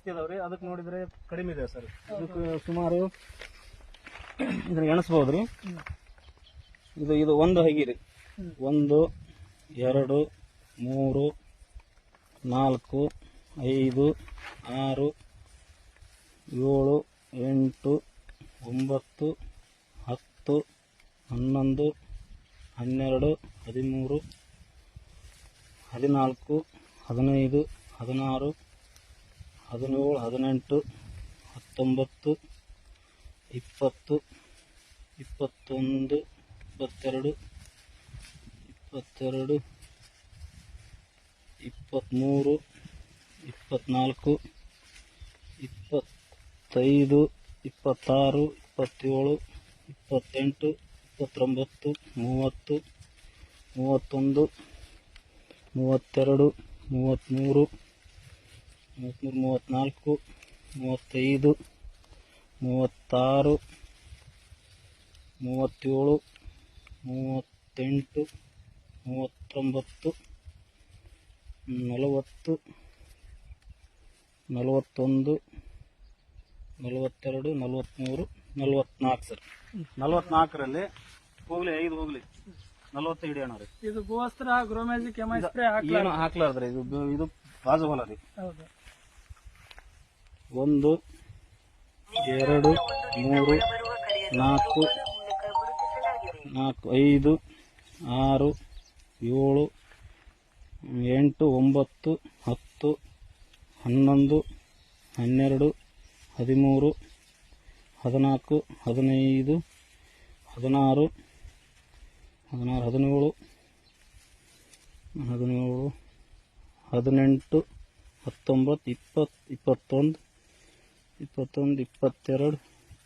ಜಾಸ್ತಿ ಅದಾವ್ರಿ, ಅದಕ್ಕೆ ನೋಡಿದ್ರೆ ಕಡಿಮೆ ಇದೆ ಸರ್. ಇದಕ್ಕೆ ಸುಮಾರು ಇದನ್ನ ಎಣಿಸ್ಬೋದ್ರಿ. ಇದು ಒಂದು ಹಗಿರಿ, 1 2 3 4 5 6 7 8 9 10 11 12 13 14 15 16 17 18 19 20 21 22 22 23 24 25 26 27 28 29 30 31 32 33 34 35 36 37 38 39 40 41 42 43 44 ಸರ್. 44ರಲ್ಲಿ ಹೋಗ್ಲಿ 5 ಹೋಗ್ಲಿ 40 ಹಿಡಿಯೋಣ ರೀ. ಇದು ಭೂವಸ್ತ್ರ ಗ್ರೋಮ್ಯಾಜಿಕ್ ಎಮೈ ಸ್ಪ್ರೇ ಏನು ಹಾಕ್ಲಾರ್ದ್ರಿ, ಇದು ಬಾಜು ಹೊಲ ರೀ. ಹೌದು. 1 2 3 4 4 5 6 7 8 9 10 11 12 13 14 15 16 17 18 19 20 21 22 23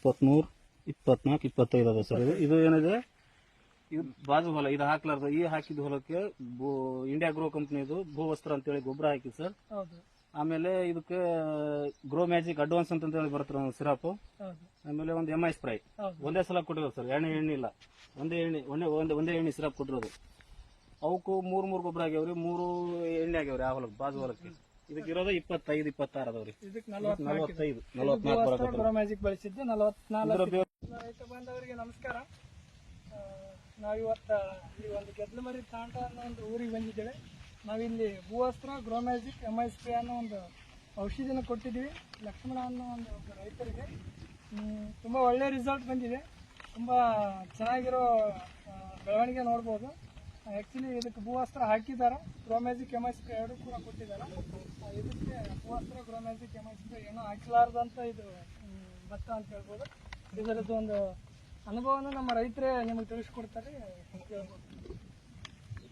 24 25 ಅದ ಸರ್. ಇದು ಏನಿದೆ, ಇದು ಬಾಜು ಹೊಲ, ಇದು ಹಾಕ್ಲಾರ್ದು. ಈ ಹಾಕಿದ ಹೊಲಕ್ಕೆ ಇಂಡಿಯಾ ಗ್ರೋ ಕಂಪ್ನಿದು ಭೂವಸ್ತ್ರ ಅಂತೇಳಿ ಗೊಬ್ಬರ ಹಾಕಿ ಸರ್. ಆಮೇಲೆ ಇದಕ್ಕೆ ಗ್ರೋ ಮ್ಯಾಜಿಕ್ ಅಡ್ವಾನ್ಸ್ ಅಂತ ಹೇಳಿ ಬರ್ತಾರೆ ಸಿರಾಪ್. ಆಮೇಲೆ ಒಂದು ಎಮೈ ಸ್ಪ್ರೈ ಒಂದೇ ಸಲ ಕೊಟ್ಟಿರೋದು ಸರ್, ಎಣ್ಣೆ ಇಲ್ಲ, ಒಂದೇ ಎಣ್ಣೆ ಸಿರಾಪ್ ಕೊಟ್ಟಿರೋದು. ಅವಕ್ಕೂ 3 ಗೊಬ್ಬರ ಆಗ್ಯಾವ್ರಿ, 3 ಎಣ್ಣೆ ಆಗ್ಯಾವ್ರಿ ಆ ಹೊಲಕ್ಕೆ, ಬಾಜು ಹೊಲಕ್ಕೆ. ಇದಕ್ಕಿರೋದು 25 26 ಅದಾವ್ರಿ. 45 44 ಮ್ಯಾಜಿಕ್ ಬಳಸಿದ್ದು 44. ರೈತ ಬಾಂಧವರಿಗೆ ನಮಸ್ಕಾರ. ನಾವಿವತ್ತ ಈ ಒಂದು ಗೆದ್ಲಮರಿ ತಾಂಡ ಅನ್ನೋ ಒಂದು ಊರಿಗೆ ಬಂದಿದ್ದೇವೆ. ನಾವಿಲ್ಲಿ ಭೂವಸ್ತ್ರ ಗ್ರೋಮ್ಯಾಜಿಕ್ ಎಮೈ ಸ್ಪ್ರೇ ಅನ್ನೋ ಒಂದು ಔಷಧಿನ ಕೊಟ್ಟಿದ್ದೀವಿ ಲಕ್ಷ್ಮಣ ಅನ್ನೋ ಒಂದು ರೈತರಿಗೆ. ತುಂಬ ಒಳ್ಳೆ ರಿಸಲ್ಟ್ ಬಂದಿದೆ, ತುಂಬ ಚೆನ್ನಾಗಿರೋ ಬೆಳವಣಿಗೆ ನೋಡ್ಬೋದು. ಆ್ಯಕ್ಚುಲಿ ಇದಕ್ಕೆ ಭೂವಸ್ತ್ರ ಹಾಕಿದ್ದಾರೆ, ಗ್ರೋಮ್ಯಾಜಿಕ್ ಎಮೈ ಸ್ಪ್ರೇ 2 ಕೂಡ ಕೊಟ್ಟಿದ್ದಾರೆ. ಇದಕ್ಕೆ ಭೂವಸ್ತ್ರ ಗ್ರೋಮ್ಯಾಜಿಕ್ ಎಮೈ ಸ್ಪ್ರೇ ಏನೋ ಹಾಕಿಲಾರ್ದಂತ ಇದು ಭತ್ತ ಅಂತ ಹೇಳ್ಬೋದು. ಇದರದ್ದು ಒಂದು ಅನುಭವನ ನಮ್ಮ ರೈತರೇ ನಿಮಗೆ ತಿಳಿಸ್ಕೊಡ್ತಾರೆ.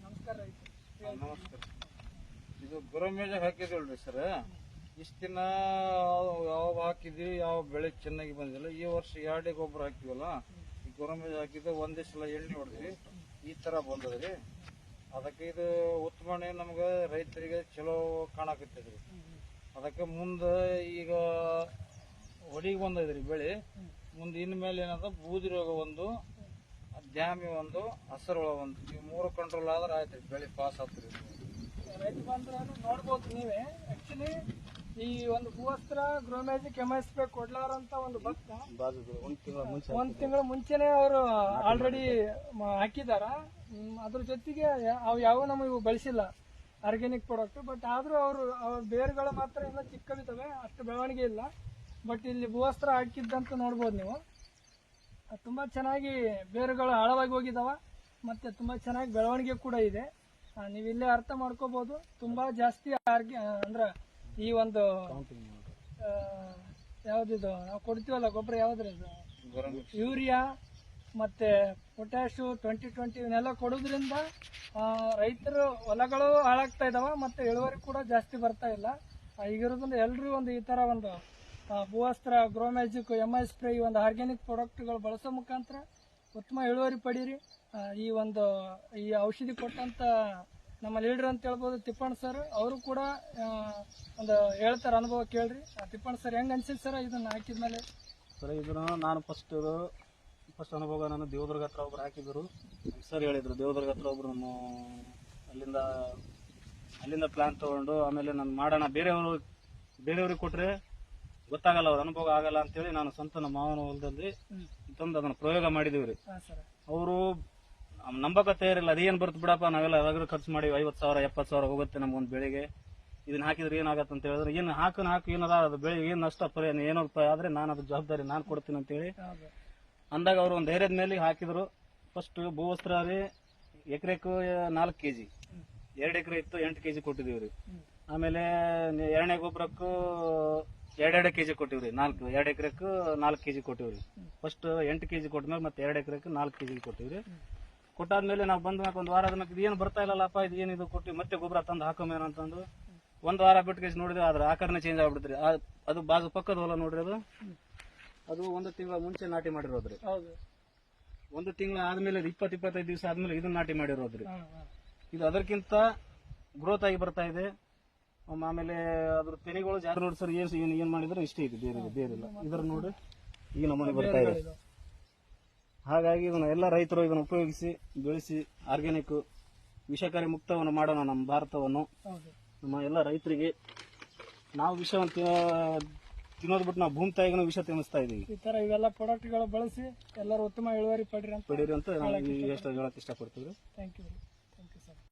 ನಮಸ್ಕಾರ ರೈತ. ನಮಸ್ಕಾರ. ಇದು ಗ್ರೋಮ್ಯಾಜಿಕ್ ಹಾಕಿದ್ವಲ್ರಿ ಸರ್, ಇಷ್ಟು ದಿನ ಯಾವ ಹಾಕಿದ್ವಿ, ಯಾವ ಬೆಳೆ ಚೆನ್ನಾಗಿ ಬಂದಿಲ್ಲ. ಈ ವರ್ಷ 2 ಗೊಬ್ಬರ ಹಾಕಿವಲ್ಲ, ಈ ಗ್ರೋಮ್ಯಾಜಿಕ್ ಹಾಕಿದ್ದು ಒಂದೇ ಸಲ ಎಣ್ಣೆ ಹೊಡೆದ್ವಿ, ಈ ತರ ಬಂದದ್ರಿ. ಅದಕ್ಕೆ ಇದು ಉತ್ತಮನೆ ನಮ್ಗೆ ರೈತರಿಗೆ ಚಲೋ ಕಾಣಕತ್ತದ್ರಿ. ಅದಕ್ಕೆ ಮುಂದೆ ಈಗ ಹೊಡಿಗೆ ಬಂದದ್ರಿ ಬೆಳೆ. ಮುಂದೆ ಇನ್ಮೇಲೆ ಏನದ ಬೂದಿ ರೋಗ ಒಂದು, ದ್ಯಾಮಿ ಒಂದು, ಹಸರು ಹುಳ ಒಂದು, ಇವು 3 ಕಂಟ್ರೋಲ್ ಆದ್ರೆ ಆಯ್ತು, ಬೆಳೆ ಪಾಸ್ ಆಗ್ತದೆ. ರೈತ ಬಾಂಧವರು ನೋಡ್ಬೋದು ನೀವೇ. ಆಕ್ಚುಲಿ ಈ ಒಂದು ಭೂವಸ್ತ್ರ ಗ್ರೋಮ್ಯಾಜಿಕ್ ಎಮೈ ಸ್ಪ್ರೇ ಕೊಡ್ಲಾರಂತ ಒಂದು ಭತ್ತ 1 ತಿಂಗಳ ಮುಂಚೆನೆ ಅವರು ಆಲ್ರೆಡಿ ಹಾಕಿದಾರ. ಅದ್ರ ಜೊತೆಗೆ ಅವು ಯಾವ ನಮಗೆ ಬಳಸಿಲ್ಲ ಆರ್ಗ್ಯಾನಿಕ್ ಪ್ರಾಡಕ್ಟ್. ಬಟ್ ಆದ್ರೂ ಅವ್ರ ಬೇರುಗಳು ಮಾತ್ರ ಎಲ್ಲ ಚಿಕ್ಕವಿದ್ದಾವೆ, ಅಷ್ಟು ಬೆಳವಣಿಗೆ ಇಲ್ಲ. ಬಟ್ ಇಲ್ಲಿ ಭೂವಸ್ತ್ರ ಹಾಕಿದ್ದಂತ ನೋಡ್ಬೋದು ನೀವು. ತುಂಬಾ ಚೆನ್ನಾಗಿ ಬೇರುಗಳು ಆಳವಾಗಿ ಹೋಗಿದಾವ, ಮತ್ತೆ ತುಂಬಾ ಚೆನ್ನಾಗಿ ಬೆಳವಣಿಗೆ ಕೂಡ ಇದೆ. ನೀವು ಇಲ್ಲೇ ಅರ್ಥ ಮಾಡ್ಕೋಬಹುದು. ತುಂಬಾ ಜಾಸ್ತಿ ಅಂದ್ರೆ ಈ ಒಂದು ಯಾವ್ದಿದು ನಾವು ಕೊಡ್ತೀವಲ್ಲ ಗೊಬ್ಬರ, ಯಾವ್ದ್ರಿ ಇದು, ಯೂರಿಯಾ ಮತ್ತೆ ಪೊಟ್ಯಾಶು 2020 ಇವನ್ನೆಲ್ಲ ಕೊಡೋದ್ರಿಂದ ರೈತರು ಹೊಲಗಳು ಹಾಳಾಗ್ತಾ ಇದಾವ, ಮತ್ತೆ ಇಳುವರಿ ಕೂಡ ಜಾಸ್ತಿ ಬರ್ತಾ ಇಲ್ಲ. ಈಗಿರೋದ್ರಿಂದ ಎಲ್ರೂ ಒಂದು ಈ ತರ ಒಂದು ಭೂವಸ್ತ್ರ ಗ್ರೋಮ್ಯಾಜಿಕ್ ಎಮೈ ಸ್ಪ್ರೇ ಈ ಒಂದು ಆರ್ಗ್ಯಾನಿಕ್ ಪ್ರಾಡಕ್ಟ್ಗಳು ಬಳಸೋ ಮುಖಾಂತರ ಉತ್ತಮ ಇಳುವರಿ ಪಡೀರಿ. ಈ ಔಷಧಿ ಕೊಟ್ಟಂತ ನಮ್ಮ ಲೀಡರ್ ಅಂತ ಹೇಳ್ಬೋದು ತಿಪ್ಪಣ್ಣ ಸರ್, ಅವರು ಕೂಡ ಒಂದು ಹೇಳ್ತಾರೆ, ಅನುಭವ ಕೇಳ್ರಿ. ತಿಪ್ಪಣ್ಣ ಸರ್ ಹೆಂಗ್ ಅನ್ಸಿಲ್ ಸರ್ ಇದನ್ನ ಹಾಕಿದ್ಮೇಲೆ? ಸರ್ ಇದನ್ನ ನಾನು ಫಸ್ಟ್ ಅನುಭವ ನಾನು ದೇವದುರ್ಗ ಹತ್ರ ಒಬ್ರು ಹಾಕಿದ್ರು ಸರ್, ಹೇಳಿದ್ರು ದೇವದುರ್ಗ ಹತ್ರ ಒಬ್ರು ನಮ್ಮ ಅಲ್ಲಿಂದ ಪ್ಲಾನ್ ತಗೊಂಡು ಆಮೇಲೆ ನಾನು ಮಾಡೋಣ ಬೇರೆಯವ್ರಿಗೆ ಕೊಟ್ರೆ ಗೊತ್ತಾಗಲ್ಲ, ಅವ್ರ ಅನುಭವ ಆಗಲ್ಲ ಅಂತೇಳಿ ನಾನು ಸ್ವಂತ ನಮ್ಮ ಮಾವನ ಹೊಲದಲ್ಲಿ ತಂದು ಅದನ್ನ ಪ್ರಯೋಗ ಮಾಡಿದೀವ್ರಿ. ಹಾಂ ಸರ್. ಅವರು ನಂಬಕ ತಯಾರಿಲ್ಲ, ಅದೇನ್ ಬರ್ತು ಬಿಡಪ್ಪ, ನಾವೆಲ್ಲ ರಗಡ ಖರ್ಚು ಮಾಡಿ 50,000 70,000 ಹೋಗುತ್ತೆ ನಮ್ಗೊಂದು ಬೆಳೆಗೆ, ಇದನ್ನ ಹಾಕಿದ್ರೆ ಏನಾಗತ್ತೆ ಅಂತ ಹೇಳಿದ್ರೆ, ಏನು ಹಾಕು ಏನದ ಅದು ಬೆಳೆ ಏನ್ ನಷ್ಟ ಏನೋ ಆದ್ರೆ ನಾನು ಅದ್ರ ಜವಾಬ್ದಾರಿ ನಾನು ಕೊಡ್ತೀನಿ ಅಂತೇಳಿ ಹೌದು. ಅಂದಾಗ ಅವರು ಒಂದು ಧೈರ್ಯದ ಮೇಲೆ ಹಾಕಿದ್ರು. ಫಸ್ಟ್ ಭೂವಸ್ತ್ರ ರೀ ಎಕರೆಗೂ 4 kg, 2 ಎಕರೆ ಇತ್ತು 8 kg ಕೊಟ್ಟಿದೀವ್ರಿ. ಆಮೇಲೆ ಎರಡನೇ ಗೊಬ್ಬರಕ್ಕೂ 2 kg ಕೊಟ್ಟಿವ್ರಿ. 2 ಎಕರೆಗೂ 4 kg ಕೊಟ್ಟಿವ್ರಿ. ಫಸ್ಟ್ 8 kg ಕೊಟ್ಮೇಲೆ ಮತ್ತೆ 2 ಎಕರೆಗೂ 4 kg ಕೊಟ್ಟಿವ್ರಿ. ಕೊಟ್ಟಾದ್ಮೇಲೆ ನಾವು ಬಂದ್ ಒಂದು ವಾರ ಆದ್ಮೇಲೆ ಇದು ಏನು ಬರ್ತಾ ಇಲ್ಲಲ್ಲಪ್ಪ, ಇದು ಏನಿದು ಕೊಟ್ಟು ಮತ್ತೆ ಗೊಬ್ಬರ ತಂದು ಹಾಕೋಮೇನ ಅಂತಂದು ಒಂದು ವಾರ ಬಿಟ್ಟು ಕೇಸ್ ನೋಡಿದ್ರೆ ಅದ್ರ ಆಕಾರನೇ ಚೇಂಜ್ ಆಗ್ಬಿಡ್ತ್ರಿ. ಅದು ಬಾಜು ಪಕ್ಕದ ಹೊಲ ನೋಡ್ರಿ, ಅದು 1 ತಿಂಗಳ ಮುಂಚೆ ನಾಟಿ ಮಾಡಿರೋದ್ರಿ. ಹೌದು. 1 ತಿಂಗಳ ಆದ್ಮೇಲೆ 20-25 ದಿವಸ ಆದ್ಮೇಲೆ ಇದನ್ನ ನಾಟಿ ಮಾಡಿರೋದ್ರಿ. ಇದು ಅದಕ್ಕಿಂತ ಗ್ರೋತ್ ಆಗಿ ಬರ್ತಾ ಇದೆ. ಆಮೇಲೆ ಅದ್ರ ತೆನೆಗಳು ಜಾಸ್ತಿ ನೋಡಿ ಸರ್, ಏನ್ ಮಾಡಿದ್ರೆ ಇಷ್ಟೇ ಇದೆ, ಬೇರಿಲ್ಲ. ಇದ್ರ ನೋಡಿ ಈಗ ನಮ್ಮನೆ ಬರ್ತಾ ಇದೆ. ಹಾಗಾಗಿ ಇದನ್ನ ಎಲ್ಲ ರೈತರು ಇದನ್ನು ಉಪಯೋಗಿಸಿ ಬೆಳೆಸಿ ಆರ್ಗ್ಯಾನಿಕ್ ವಿಷಕಾರಿ ಮುಕ್ತವನ್ನು ಮಾಡೋಣ ನಮ್ಮ ಭಾರತವನ್ನು. ನಮ್ಮ ಎಲ್ಲ ರೈತರಿಗೆ ನಾವು ವಿಷವನ್ನು ತಿನ್ನೋದು ಬಿಟ್ಟು ನಾವು ಭೂಮಿ ತಾಯಿಗೂ ವಿಷ ತಿನ್ನಿಸ್ತಾ ಇದೀವಿ. ಈ ತರ ಇವೆಲ್ಲ ಪ್ರಾಡಕ್ಟ್ಗಳು ಬಳಸಿ ಎಲ್ಲರೂ ಉತ್ತಮ ಇಳುವರಿ ಪಡಿರಿ ಅಂತ ನಾವು ಎಷ್ಟು ಹೇಳಕ್ ಇಷ್ಟಪಡ್ತೀವಿ. Thank you.